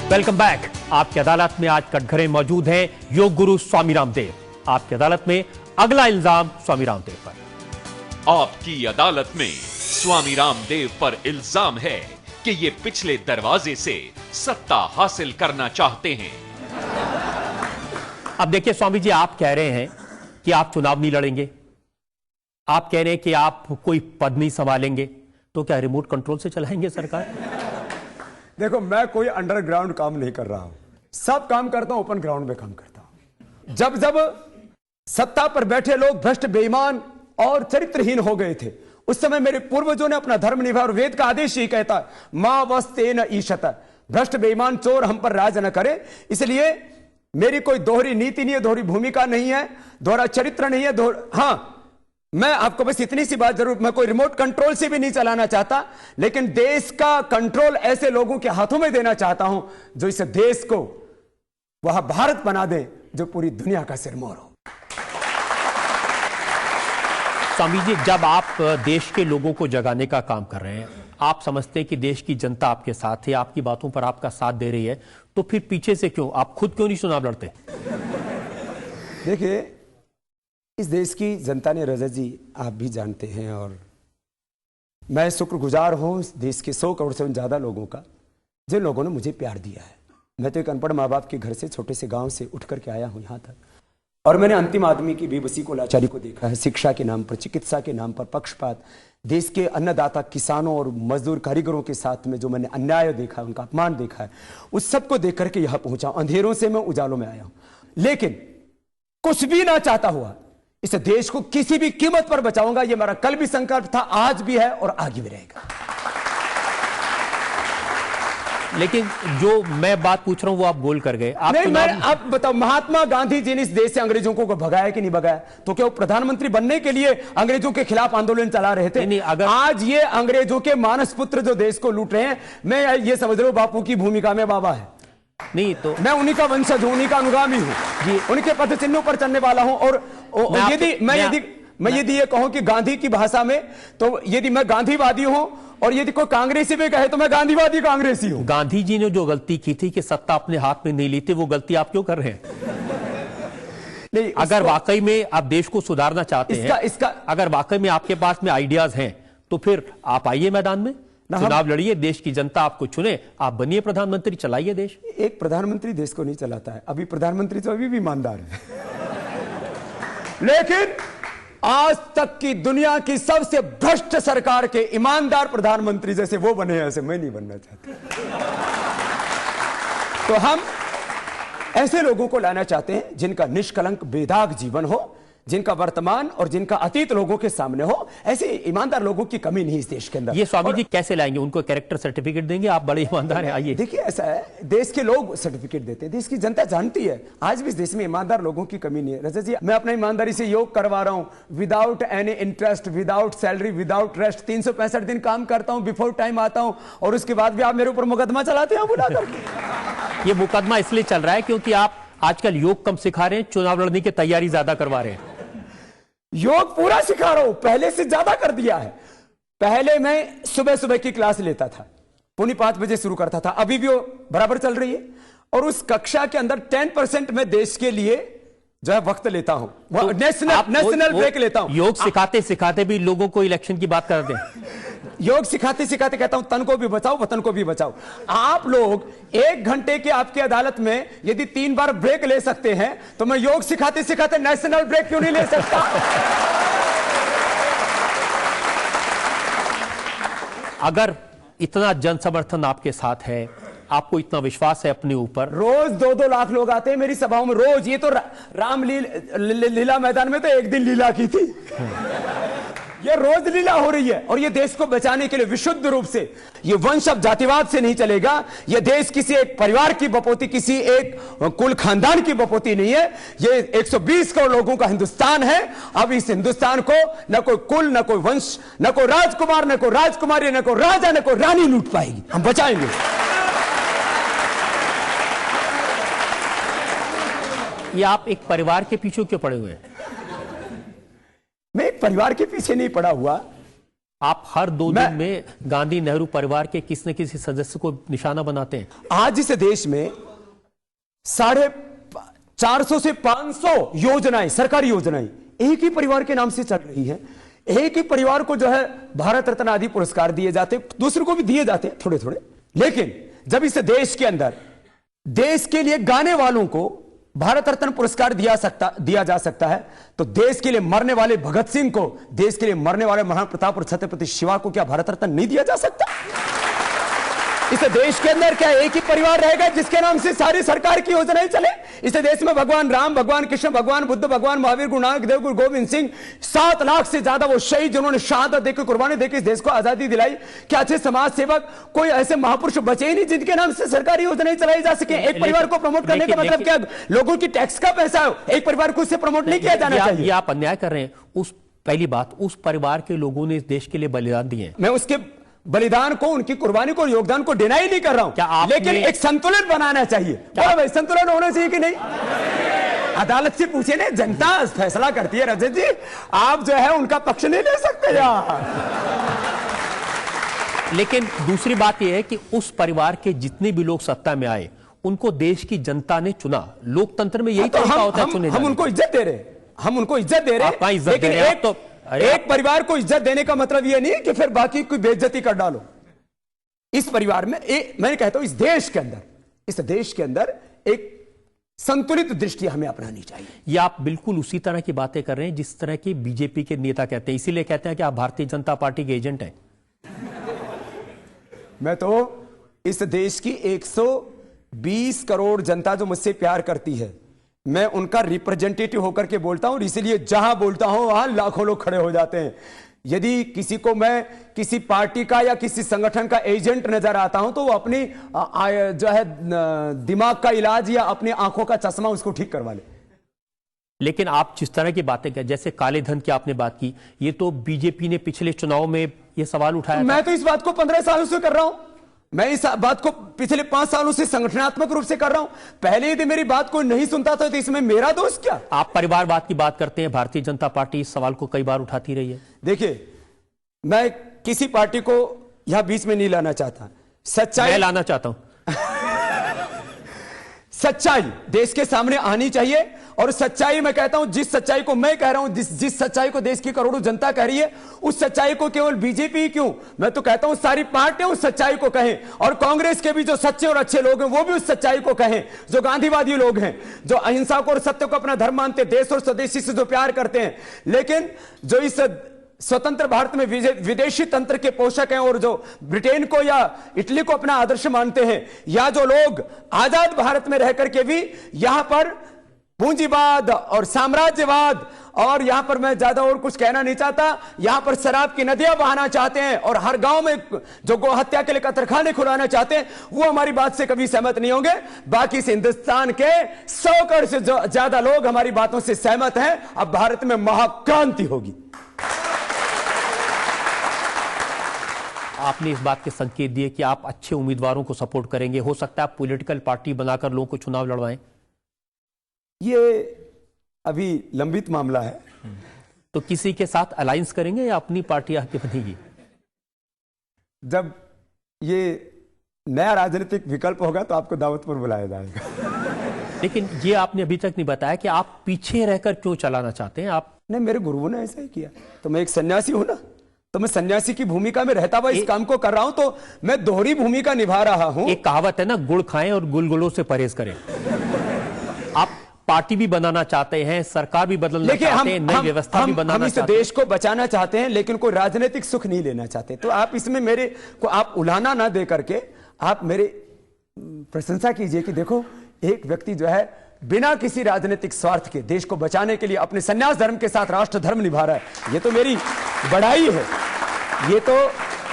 Welcome back. आपकी अदालत में आज कटघरे मौजूद हैं योग गुरु स्वामी रामदेव। आपकी अदालत में अगला इल्जाम स्वामी रामदेव पर। आपकी अदालत में स्वामी रामदेव पर इल्जाम है कि ये पिछले दरवाजे से सत्ता हासिल करना चाहते हैं। अब देखिए स्वामी जी, आप कह रहे हैं कि आप चुनाव नहीं लड़ेंगे, आप कह रहे हैं कि आप कोई पद नहीं संभालेंगे, तो क्या रिमोट कंट्रोल से चलाएंगे सरकार? देखो, मैं कोई अंडरग्राउंड काम नहीं कर रहा हूं, सब काम करता हूं, ओपन ग्राउंड में काम करता हूं। जब जब सत्ता पर बैठे लोग भ्रष्ट, बेईमान और चरित्रहीन हो गए थे, उस समय मेरे पूर्वजों ने अपना धर्म निभाया और वेद का आदेश ही कहता है, मां वस्ते न ईशत, भ्रष्ट बेईमान चोर हम पर राज न करे। इसलिए मेरी कोई दोहरी नीति नहीं है, दोहरी भूमिका नहीं है, दोहरा चरित्र नहीं है। हाँ, मैं आपको बस इतनी सी बात जरूर, मैं कोई रिमोट कंट्रोल से भी नहीं चलाना चाहता, लेकिन देश का कंट्रोल ऐसे लोगों के हाथों में देना चाहता हूं जो इस देश को वह भारत बना दे जो पूरी दुनिया का सिरमौर हो। स्वामी जी, जब आप देश के लोगों को जगाने का काम कर रहे हैं, आप समझते हैं कि देश की जनता आपके साथ है, आपकी बातों पर आपका साथ दे रही है, तो फिर पीछे से क्यों, आप खुद क्यों नहीं चुनाव लड़ते? देखिए, इस देश की जनता ने, रजत जी आप भी जानते हैं, और मैं शुक्रगुजार हूं इस देश के 100 करोड़ से ज्यादा लोगों का, जिन लोगों ने मुझे प्यार दिया है। मैं तो एक अनपढ़ माँ बाप के घर से, छोटे से गांव से उठ करके आया हूं यहां तक, और मैंने अंतिम आदमी की बेबसी को, लाचारी को देखा है। शिक्षा के नाम पर, चिकित्सा के नाम पर पक्षपात, देश के अन्नदाता किसानों और मजदूर कारीगरों के साथ में जो मैंने अन्याय देखा है, उनका अपमान देखा है, उस सब को देख करके यहां पहुंचा। अंधेरों से मैं उजालों में आया हूं, लेकिन कुछ भी ना चाहता हुआ इस देश को किसी भी कीमत पर बचाऊंगा। यह मेरा कल भी संकल्प था, आज भी है और आगे भी रहेगा। लेकिन जो मैं बात पूछ रहा हूं वो आप बोल कर गए। आप बताओ, महात्मा गांधी जी ने इस देश से अंग्रेजों को भगाया कि नहीं भगाया? तो क्या वो प्रधानमंत्री बनने के लिए अंग्रेजों के खिलाफ आंदोलन चला रहे थे? नहीं, अगर आज ये अंग्रेजों के मानस पुत्र जो देश को लूट रहे हैं, मैं ये समझ रहा हूं बापू की भूमिका में बाबा है। नहीं तो मैं उन्हीं का वंशज हूं, उन्हीं का अनुगामी हूं, उनके पद चिन्हों पर चलने वाला हूं। और यदि ये कहूं कि गांधी की भाषा में, तो यदि मैं गांधीवादी हूं और यदि कोई कांग्रेसी भी कहे तो मैं गांधीवादी कांग्रेसी हूं। गांधी जी ने जो गलती की थी कि सत्ता अपने हाथ में नहीं ली थी, वो गलती आप क्यों कर रहे हैं? नहीं, अगर वाकई में आप देश को सुधारना चाहते हैं, अगर वाकई में आपके पास में आइडियाज हैं, तो फिर आप आइए मैदान में, चुनाव लड़िए, देश की जनता आपको चुने, आप बनिए प्रधानमंत्री, चलाइए देश। एक प्रधानमंत्री देश को नहीं चलाता है, अभी प्रधानमंत्री तो अभी भी ईमानदार है। लेकिन आज तक की दुनिया की सबसे भ्रष्ट सरकार के ईमानदार प्रधानमंत्री जैसे वो बने हैं, ऐसे मैं नहीं बनना चाहता। तो हम ऐसे लोगों को लाना चाहते हैं जिनका निष्कलंक बेदाग जीवन हो, जिनका वर्तमान और जिनका अतीत लोगों के सामने हो। ऐसे ईमानदार लोगों की कमी नहीं इस देश के अंदर। ये स्वामी जी कैसे लाएंगे? उनको कैरेक्टर सर्टिफिकेट देंगे, आप बड़े ईमानदार हैं, आइए। देखिए, ऐसा है, देश के लोग सर्टिफिकेट देते हैं, देश की जनता जानती है आज भी इस देश में ईमानदार लोगों की कमी नहीं है। रजत जी, मैं अपना ईमानदारी से योग करवा रहा हूं, without any interest, without salary, without rest. 365 दिन काम करता हूं, बिफोर टाइम आता हूं, और उसके बाद भी आप मेरे ऊपर मुकदमा चलाते हैं बुला करके। ये मुकदमा इसलिए चल रहा है क्योंकि आप आजकल योग कम सिखा रहे हैं, चुनाव लड़ने की तैयारी ज्यादा करवा रहे हैं। योग पूरा सिखा रहा हूं, पहले से ज्यादा कर दिया है। पहले मैं सुबह सुबह की क्लास लेता था, 5:45 बजे शुरू करता था, अभी भी वो बराबर चल रही है। और उस कक्षा के अंदर 10% मैं देश के लिए जो है वक्त लेता हूं, तो नेशनल ब्रेक लेता हूं। योग सिखाते सिखाते भी लोगों को इलेक्शन की बात करते हैं। योग सिखाते सिखाते कहता हूं, तन को भी बचाओ, वतन को भी बचाओ। आप लोग 1 घंटे की आपकी अदालत में यदि 3 बार ब्रेक ले सकते हैं, तो मैं योग सिखाते सिखाते नेशनल ब्रेक क्यों नहीं ले सकता? अगर इतना जन समर्थन आपके साथ है, आपको इतना विश्वास है अपने ऊपर, रोज 2-2 लाख लोग आते हैं मेरी सभाओं में, रोज। ये तो रामलीला मैदान में तो एक दिन लीला की थी, ये रोज लीला हो रही है। और ये देश को बचाने के लिए विशुद्ध रूप से, ये वंश अब जातिवाद से नहीं चलेगा। ये देश किसी एक परिवार की बपोती, किसी एक कुल खानदान की बपोती नहीं है, ये 120 करोड़ लोगों का हिंदुस्तान है। अब इस हिंदुस्तान को न कोई कुल, न कोई वंश, न कोई राजकुमार, न कोई राजकुमारी, न कोई राजा, न कोई रानी लूट पाएगी। हम बचाएंगे। ये आप एक परिवार के पीछे क्यों पड़े हुए हैं? मैं एक परिवार के पीछे नहीं पड़ा हुआ। आप हर 2 दिन में गांधी नेहरू परिवार के किसी न किसी सदस्य को निशाना बनाते हैं। आज इस देश में 450 से 500 योजनाएं, सरकारी योजनाएं एक ही परिवार के नाम से चल रही हैं। एक ही परिवार को जो है भारत रत्न आदि पुरस्कार दिए जाते, दूसरों को भी दिए जाते हैं थोड़े थोड़े। लेकिन जब इस देश के अंदर देश के लिए गाने वालों को भारत रत्न पुरस्कार दिया जा सकता है, तो देश के लिए मरने वाले भगत सिंह को, देश के लिए मरने वाले महाराणा प्रताप और छत्रपति शिवा को क्या भारत रत्न नहीं दिया जा सकता? इस देश के अंदर क्या एक ही परिवार रहेगा जिसके नाम से सारी सरकार की योजनाएं चले? इस देश में भगवान राम, भगवान कृष्ण, भगवान बुद्ध, भगवान महावीर, गुरु नानक देव, गुरु गोविंद सिंह, 7 लाख से ज्यादा वो शहीद जिन्होंने शहादत देकर, कुर्बानी देकर इस देश को आजादी दिलाई, क्या अच्छे समाज सेवक, कोई ऐसे महापुरुष बचे ही नहीं जिनके नाम से सरकारी योजनाएं चलाई जा सके? एक परिवार को प्रमोट करने का मतलब क्या? लोगों की टैक्स का पैसा है, एक परिवार को उससे प्रमोट नहीं किया जाना चाहिए। आप अन्याय कर रहे हैं। पहली बात, उस परिवार के लोगों ने इस देश के लिए बलिदान दिए। मैं उसके बलिदान को, उनकी कुर्बानी को, योगदान को डिनाई नहीं कर रहा हूं, लेकिन एक संतुलन बनाना चाहिए। क्या भाई संतुलन होना चाहिए कि नहीं? अदालत से पूछे ना, जनता फैसला करती है। रजत जी, आप जो है उनका पक्ष नहीं ले सकते यार। लेकिन दूसरी बात यह है कि उस परिवार के जितने भी लोग सत्ता में आए, उनको देश की जनता ने चुना। लोकतंत्र में यही तरीका होता है चुने जाने। हम उनको इज्जत दे रहे हैं, हम उनको इज्जत दे रहे हैं, लेकिन एक परिवार को इज्जत देने का मतलब यह नहीं कि फिर बाकी कोई बेइज्जती कर डालो। इस परिवार में मैं कहता हूं इस देश के अंदर एक संतुलित दृष्टि हमें अपनानी चाहिए। ये आप बिल्कुल उसी तरह की बातें कर रहे हैं जिस तरह की बीजेपी के नेता कहते हैं, इसीलिए कहते हैं कि आप भारतीय जनता पार्टी के एजेंट हैं। मैं तो इस देश की 120 करोड़ जनता जो मुझसे प्यार करती है, मैं उनका रिप्रेजेंटेटिव होकर के बोलता हूं, इसलिए जहां बोलता हूं वहां लाखों लोग खड़े हो जाते हैं। यदि किसी को मैं किसी पार्टी का या किसी संगठन का एजेंट नजर आता हूं, तो वो अपनी जो है दिमाग का इलाज या अपनी आंखों का चश्मा उसको ठीक करवा ले। लेकिन आप जिस तरह की बातें कर, जैसे काले धन की आपने बात की, ये तो बीजेपी ने पिछले चुनाव में ये सवाल उठाया था। मैं तो इस बात को 15 सालों से कर रहा हूं। मैं इस बात को पिछले 5 सालों से संगठनात्मक रूप से कर रहा हूं। पहले यदि मेरी बात कोई नहीं सुनता था तो इसमें मेरा दोष क्या? आप परिवारवाद की बात करते हैं, भारतीय जनता पार्टी इस सवाल को कई बार उठाती रही है। देखिए, मैं किसी पार्टी को यहां बीच में नहीं लाना चाहता। सच्चाई मैं लाना चाहता हूं। सच्चाई देश के सामने आनी चाहिए, और सच्चाई मैं कहता हूं, जिस सच्चाई को मैं कह रहा हूं, जिस सच्चाई को देश की करोड़ों जनता कह रही है, उस सच्चाई को केवल बीजेपी क्यों, मैं तो कहता हूं सारी पार्टियां उस सच्चाई को कहें, और कांग्रेस के भी जो सच्चे और अच्छे लोग हैं वो भी उस सच्चाई को कहें। जो गांधीवादी लोग हैं, जो अहिंसा को और सत्य को अपना धर्म मानते, देश और स्वदेशी से जो प्यार करते हैं, लेकिन जो इस स्वतंत्र भारत में विदेशी तंत्र के पोषक हैं और जो ब्रिटेन को या इटली को अपना आदर्श मानते हैं, या जो लोग आजाद भारत में रह करके भी यहां पर पूंजीवाद और साम्राज्यवाद, और यहां पर मैं ज्यादा और कुछ कहना नहीं चाहता, यहां पर शराब की नदियां बहाना चाहते हैं और हर गांव में जो गौ हत्या के लिए कतरखाने खुलाना चाहते हैं, वो हमारी बात से कभी सहमत नहीं होंगे। बाकी से हिंदुस्तान के 100 करोड़ से ज्यादा लोग हमारी बातों से सहमत हैं। अब भारत में महाक्रांति होगी। आपने इस बात के संकेत दिए कि आप अच्छे उम्मीदवारों को सपोर्ट करेंगे। हो सकता है आप पॉलिटिकल पार्टी बनाकर लोगों को चुनाव लड़वाएं। ये अभी लंबित मामला है। तो किसी के साथ अलायंस करेंगे या अपनी पार्टी आके बनेगी? जब ये नया राजनीतिक विकल्प होगा तो आपको दावत पर बुलाया जाएगा। लेकिन ये आपने अभी तक नहीं बताया कि आप पीछे रहकर क्यों चलाना चाहते हैं। आप नहीं, मेरे गुरुओं ने ऐसा ही किया, तो मैं एक सन्यासी हूं ना, तो मैं सन्यासी की भूमिका में रहता हुआ इस काम को कर रहा हूं, तो मैं दोहरी भूमिका निभा रहा हूं। एक कहावत है ना, गुड़ खाएं और गुलगुलों से परहेज करें। आप पार्टी भी बनाना चाहते हैं, सरकार भी बदलना चाहते हैं, नई व्यवस्था भी बनाना चाहते हैं, हम इस देश को बचाना चाहते हैं, लेकिन कोई राजनीतिक सुख नहीं लेना चाहते। तो आप इसमें मेरे को आप उलाना ना दे करके आप मेरे प्रशंसा कीजिए कि देखो, एक व्यक्ति जो है बिना किसी राजनीतिक स्वार्थ के देश को बचाने के लिए अपने सन्यास धर्म के साथ राष्ट्र धर्म निभा रहा है। ये तो मेरी बढ़ाई है,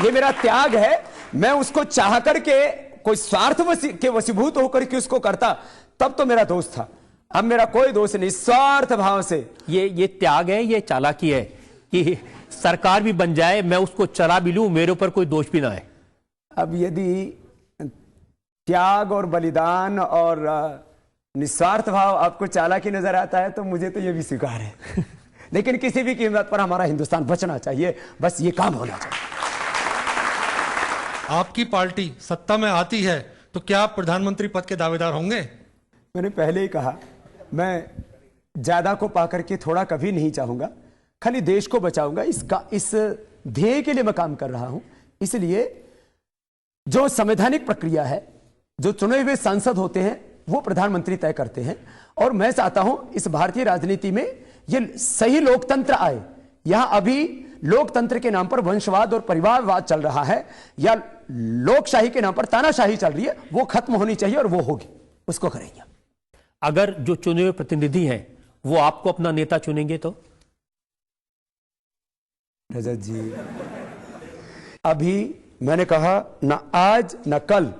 ये मेरा त्याग है। मैं उसको चाह करके कोई स्वार्थ के वशीभूत होकर के उसको करता, तब तो मेरा दोस्त था। अब मेरा कोई दोस्त नहीं, स्वार्थ भाव से। ये त्याग है, ये चालाकी है कि सरकार भी बन जाए, मैं उसको चला भी लूं, मेरे ऊपर कोई दोष भी ना आए। अब यदि त्याग और बलिदान और निस्वार्थ भाव आपको चालाकी नजर आता है, तो मुझे तो यह भी स्वीकार है। लेकिन किसी भी कीमत पर हमारा हिंदुस्तान बचना चाहिए, बस ये काम होना चाहिए। आपकी पार्टी सत्ता में आती है तो क्या आप प्रधानमंत्री पद के दावेदार होंगे? मैंने पहले ही कहा, मैं ज्यादा को पाकर के थोड़ा कभी नहीं चाहूंगा, खाली देश को बचाऊंगा। इस ध्येय के लिए मैं काम कर रहा हूं। इसलिए जो संवैधानिक प्रक्रिया है, जो चुने हुए सांसद होते हैं वो प्रधानमंत्री तय करते हैं, और मैं चाहता हूं इस भारतीय राजनीति में ये सही लोकतंत्र आए। यहां अभी लोकतंत्र के नाम पर वंशवाद और परिवारवाद चल रहा है, या लोकशाही के नाम पर तानाशाही चल रही है, वो खत्म होनी चाहिए और वो होगी, उसको करेंगे। अगर जो चुने हुए प्रतिनिधि हैं वो आपको अपना नेता चुनेंगे तो? रजत जी, अभी मैंने कहा ना आज ना कल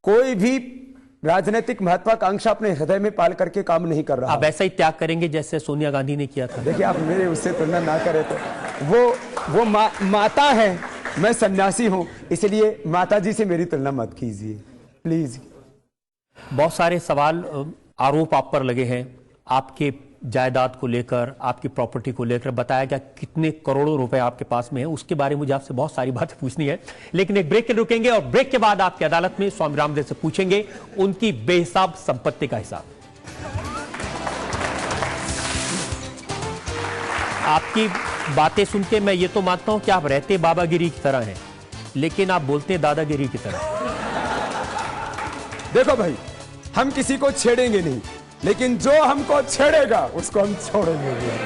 कोई भी राजनीतिक महत्वाकांक्षा अपने हृदय में पाल करके काम नहीं कर रहा। आप ऐसा ही त्याग करेंगे जैसे सोनिया गांधी ने किया था? देखिए, आप मेरे उससे तुलना ना करें तो वो माता है, मैं सन्यासी हूं, इसलिए माता जी से मेरी तुलना मत कीजिए प्लीज। बहुत सारे सवाल आरोप आप पर लगे हैं, आपके जायदाद को लेकर, आपकी प्रॉपर्टी को लेकर। बताया गया कितने करोड़ों रुपए आपके पास में है, उसके बारे में मुझे आपसे बहुत सारी बातें पूछनी है, लेकिन एक ब्रेक के रुकेंगे और ब्रेक के बाद आपकी अदालत में स्वामी रामदेव से पूछेंगे उनकी बेहिसाब संपत्ति का हिसाब। आपकी बातें सुन के मैं ये तो मानता हूं कि आप रहते बाबागिरी की तरह हैं, लेकिन आप बोलते हैं दादागिरी की तरह। देखो भाई, हम किसी को छेड़ेंगे नहीं, लेकिन जो हमको छेड़ेगा उसको हम छोड़ेंगे नहीं।